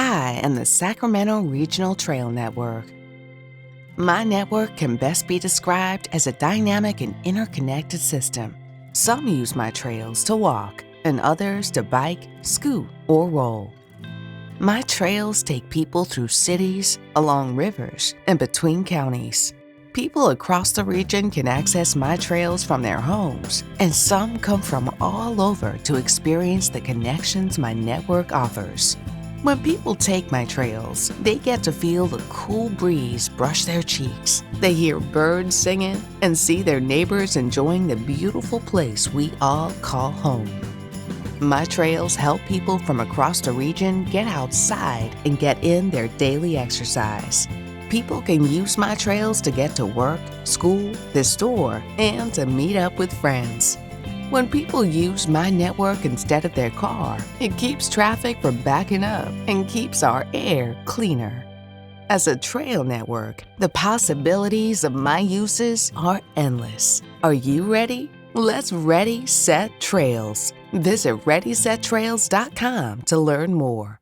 I am the Sacramento Regional Trail Network. My network can best be described as a dynamic and interconnected system. Some use my trails to walk, and others to bike, scoot, or roll. My trails take people through cities, along rivers, and between counties. People across the region can access my trails from their homes, and some come from all over to experience the connections my network offers. When people take my trails, they get to feel the cool breeze brush their cheeks. They hear birds singing and see their neighbors enjoying the beautiful place we all call home. My trails help people from across the region get outside and get in their daily exercise. People can use my trails to get to work, school, the store, and to meet up with friends. When people use my network instead of their car, it keeps traffic from backing up and keeps our air cleaner. As a trail network, the possibilities of my uses are endless. Are you ready? Let's Ready, Set, Trails. Visit ReadySetTrails.com to learn more.